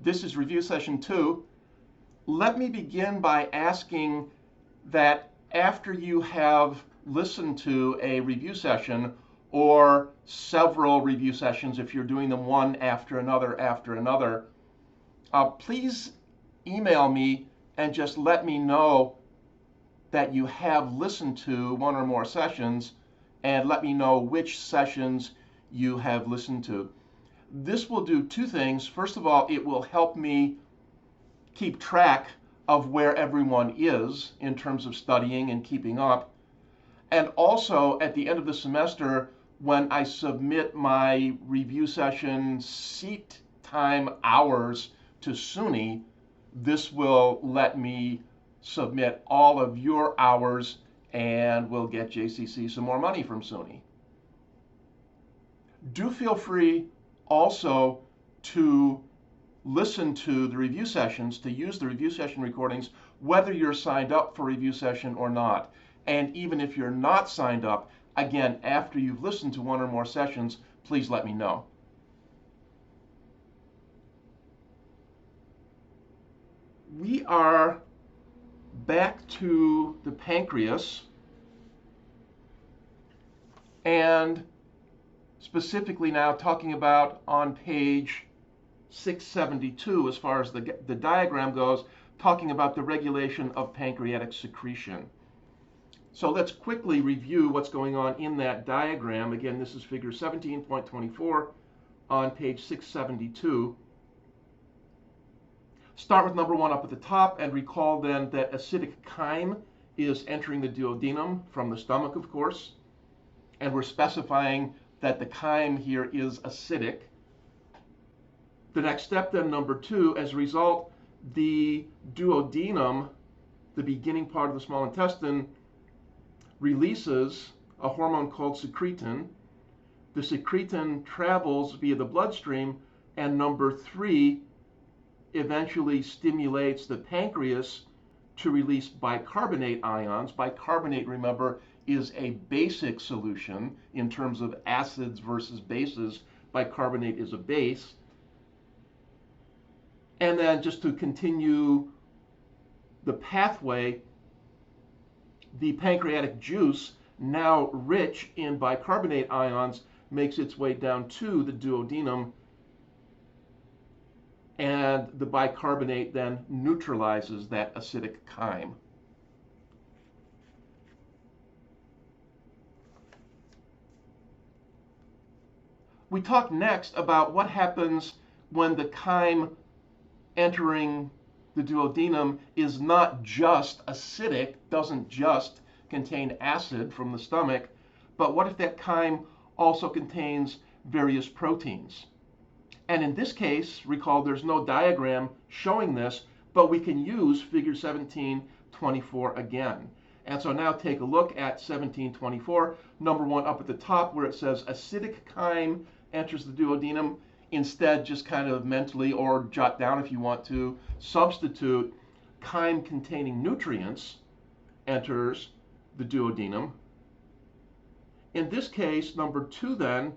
This is review session 2. Let me begin by asking that after you have listened to a review session or several review sessions, if you're doing them one after another, please email me and just let me know that you have listened to one or more sessions, and let me know which sessions you have listened to. This will do two things. First of all, it will help me keep track of where everyone is in terms of studying and keeping up. And also, at the end of the semester, when I submit my review session seat time hours to SUNY, this will let me submit all of your hours and will get JCC some more money from SUNY. Do feel free also to listen to the review sessions, to use the review session recordings, whether you're signed up for review session or not. And even if you're not signed up, again, after you've listened to one or more sessions, please let me know. We are back to the pancreas, and specifically now talking about on page 672, as far as the diagram goes, talking about the regulation of pancreatic secretion. So let's quickly review what's going on in that diagram. Again, this is figure 17.24 on page 672. Start with number 1 up at the top, and recall then that acidic chyme is entering the duodenum from the stomach, of course, and we're specifying that the chyme here is acidic. The next step then, number 2, as a result, the duodenum, the beginning part of the small intestine, releases a hormone called secretin. The secretin travels via the bloodstream, and number 3 eventually stimulates the pancreas to release bicarbonate ions. Bicarbonate, remember, is a basic solution in terms of acids versus bases. Bicarbonate is a base. And then just to continue the pathway, the pancreatic juice, now rich in bicarbonate ions, makes its way down to the duodenum, and the bicarbonate then neutralizes that acidic chyme. We talk next about what happens when the chyme entering the duodenum is not just acidic, doesn't just contain acid from the stomach, but what if that chyme also contains various proteins? And in this case, recall there's no diagram showing this, but we can use figure 17.24 again. And so now take a look at 17.24, number 1 up at the top, where it says acidic chyme enters the duodenum. Instead, just kind of mentally, or jot down if you want to, substitute chyme containing nutrients enters the duodenum. In this case, number 2 then,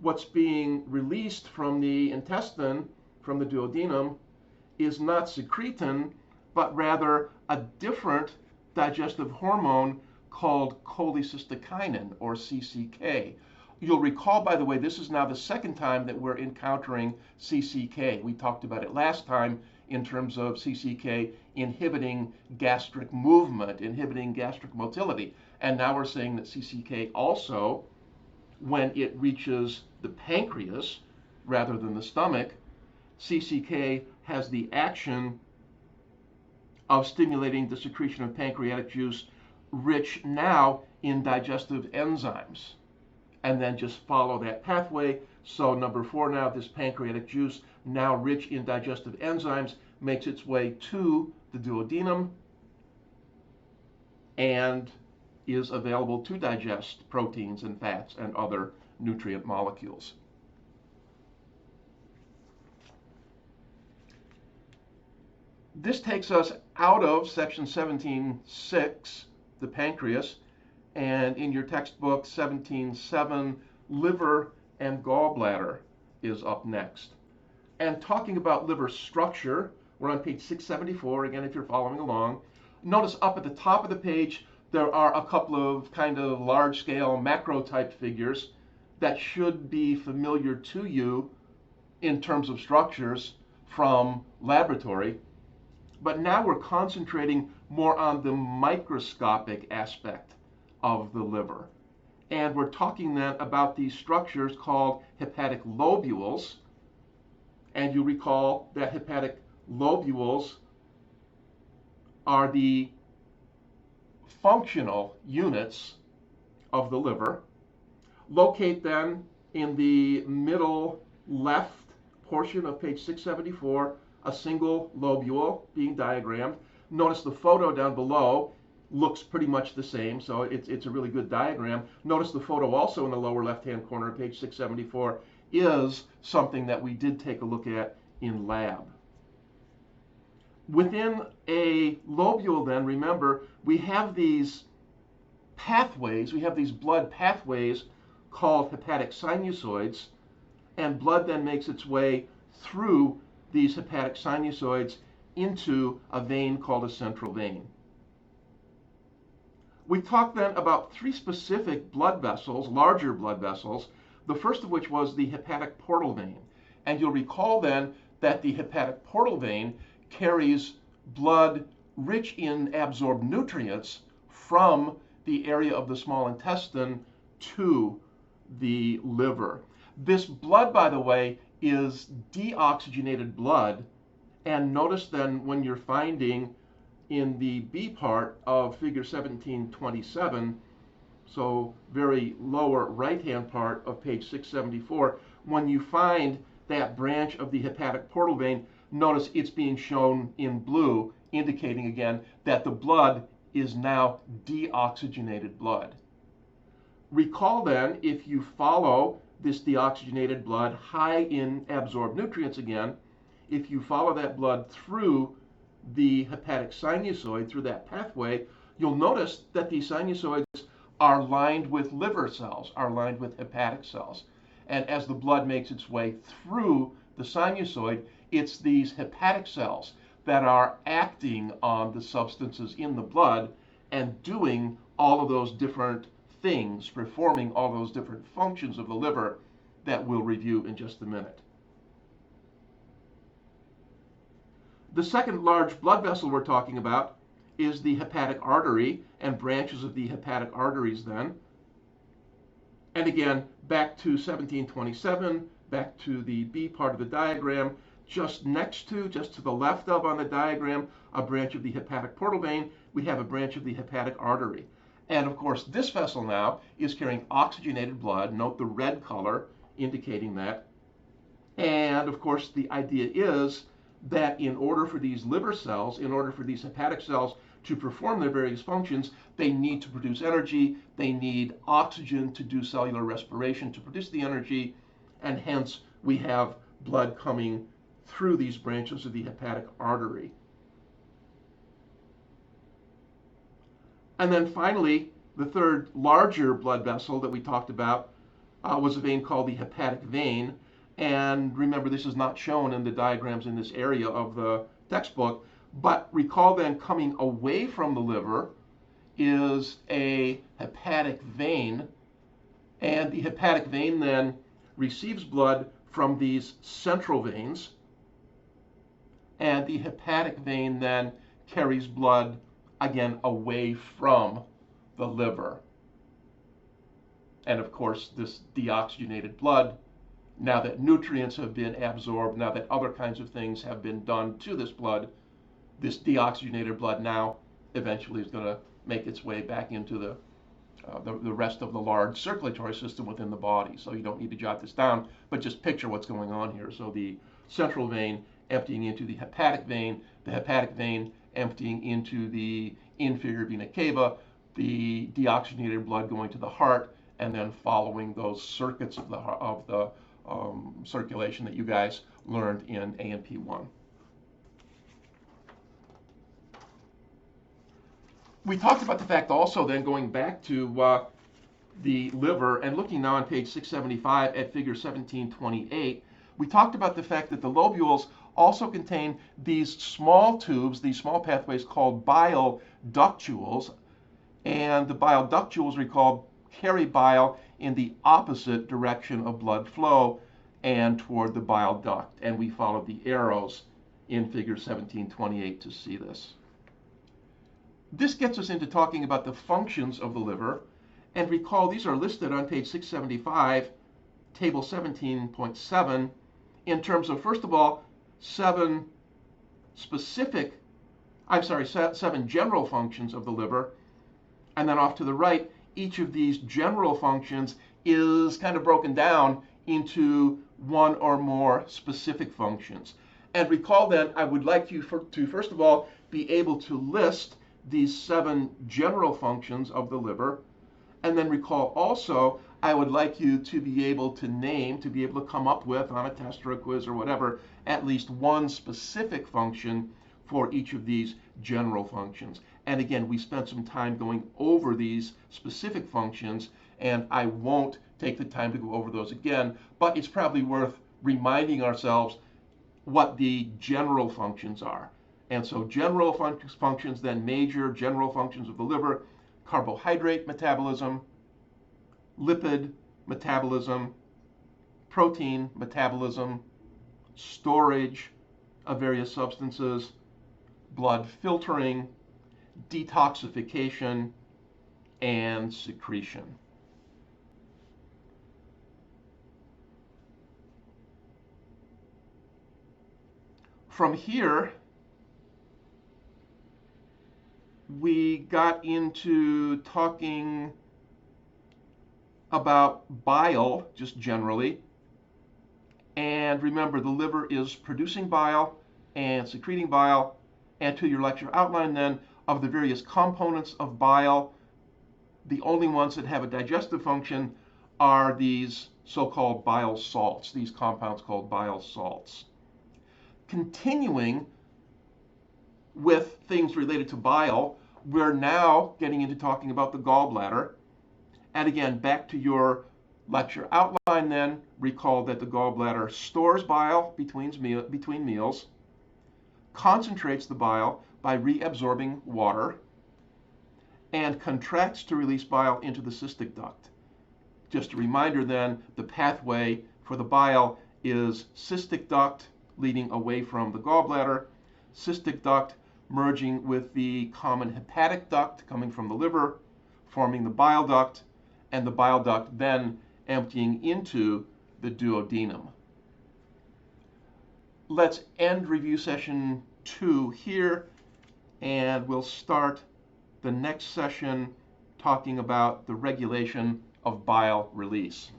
what's being released from the intestine, from the duodenum, is not secretin, but rather a different digestive hormone called cholecystokinin, or CCK. You'll recall, by the way, this is now the second time that we're encountering CCK. We talked about it last time in terms of CCK inhibiting gastric movement, inhibiting gastric motility. And now we're saying that CCK also, when it reaches the pancreas rather than the stomach, CCK has the action of stimulating the secretion of pancreatic juice, rich now in digestive enzymes. And then just follow that pathway. So number 4 now, this pancreatic juice, now rich in digestive enzymes, makes its way to the duodenum and is available to digest proteins and fats and other nutrient molecules. This takes us out of section 17.6, the pancreas, and in your textbook 17.7, liver and gallbladder is up next. And talking about liver structure, we're on page 674, again, if you're following along. Notice up at the top of the page, there are a couple of kind of large-scale macro-type figures that should be familiar to you in terms of structures from laboratory. But now we're concentrating more on the microscopic aspect of the liver. And we're talking then about these structures called hepatic lobules. And you recall that hepatic lobules are the functional units of the liver. Locate them in the middle left portion of page 674, a single lobule being diagrammed. Notice the photo down below looks pretty much the same, so it's a really good diagram. Notice the photo also in the lower left-hand corner of page 674 is something that we did take a look at in lab. Within a lobule then, remember, we have these pathways, we have these blood pathways called hepatic sinusoids, and blood then makes its way through these hepatic sinusoids into a vein called a central vein. We talked then about three specific blood vessels, larger blood vessels, the first of which was the hepatic portal vein. And you'll recall then that the hepatic portal vein carries blood rich in absorbed nutrients from the area of the small intestine to the liver. This blood, by the way, is deoxygenated blood. And notice then when you're finding in the B part of figure 1727, so very lower right-hand part of page 674, when you find that branch of the hepatic portal vein, notice it's being shown in blue, indicating again that the blood is now deoxygenated blood. Recall then, if you follow this deoxygenated blood high in absorbed nutrients again, if you follow that blood through the hepatic sinusoid, through that pathway, you'll notice that these sinusoids are lined with liver cells, are lined with hepatic cells. And as the blood makes its way through the sinusoid, it's these hepatic cells that are acting on the substances in the blood and doing all of those different things, performing all those different functions of the liver that we'll review in just a minute. The second large blood vessel we're talking about is the hepatic artery and branches of the hepatic arteries then. And again, back to 1727, back to the B part of the diagram, just to the left of on the diagram, a branch of the hepatic portal vein, we have a branch of the hepatic artery. And of course, this vessel now is carrying oxygenated blood. Note the red color indicating that. And of course, the idea is that in order for these liver cells, in order for these hepatic cells to perform their various functions, they need to produce energy, they need oxygen to do cellular respiration to produce the energy, and hence we have blood coming through these branches of the hepatic artery. And then finally, the third larger blood vessel that we talked about was a vein called the hepatic vein. And remember, this is not shown in the diagrams in this area of the textbook, but recall then coming away from the liver is a hepatic vein, and the hepatic vein then receives blood from these central veins, and the hepatic vein then carries blood again away from the liver. And of course, this deoxygenated blood, now that nutrients have been absorbed, now that other kinds of things have been done to this blood, this deoxygenated blood now eventually is going to make its way back into the rest of the large circulatory system within the body. So you don't need to jot this down, but just picture what's going on here. So the central vein emptying into the hepatic vein emptying into the inferior vena cava, the deoxygenated blood going to the heart, and then following those circuits of the circulation that you guys learned in A&P 1. We talked about the fact also then, going back to the liver and looking now on page 675 at figure 1728, We talked about the fact that the lobules also contain these small tubes, these small pathways called bile ductules, and the bile ductules, recall, carry bile in the opposite direction of blood flow and toward the bile duct. And we follow the arrows in figure 1728 to see this. This gets us into talking about the functions of the liver. And recall, these are listed on page 675, table 17.7, in terms of, first of all, seven general functions of the liver. And then off to the right, each of these general functions is kind of broken down into one or more specific functions. And recall then, I would like you to first of all be able to list these 7 general functions of the liver. And then recall also, I would like you to be able to name, to be able to come up with, on a test or a quiz or whatever, at least one specific function for each of these general functions. And again, we spent some time going over these specific functions, and I won't take the time to go over those again, but it's probably worth reminding ourselves what the general functions are. And so general functions, then major general functions of the liver: carbohydrate metabolism, lipid metabolism, protein metabolism, storage of various substances, blood filtering, detoxification, and secretion. From here, we got into talking about bile, just generally. And remember, the liver is producing bile and secreting bile. And to your lecture outline then, of the various components of bile, the only ones that have a digestive function are these so-called bile salts, these compounds called bile salts. Continuing with things related to bile, we're now getting into talking about the gallbladder. And again, back to your lecture outline then, recall that the gallbladder stores bile between meals, concentrates the bile by reabsorbing water, and contracts to release bile into the cystic duct. Just a reminder then, the pathway for the bile is cystic duct leading away from the gallbladder, cystic duct merging with the common hepatic duct coming from the liver, forming the bile duct, and the bile duct then emptying into the duodenum. Let's end review session 2 here, and we'll start the next session talking about the regulation of bile release.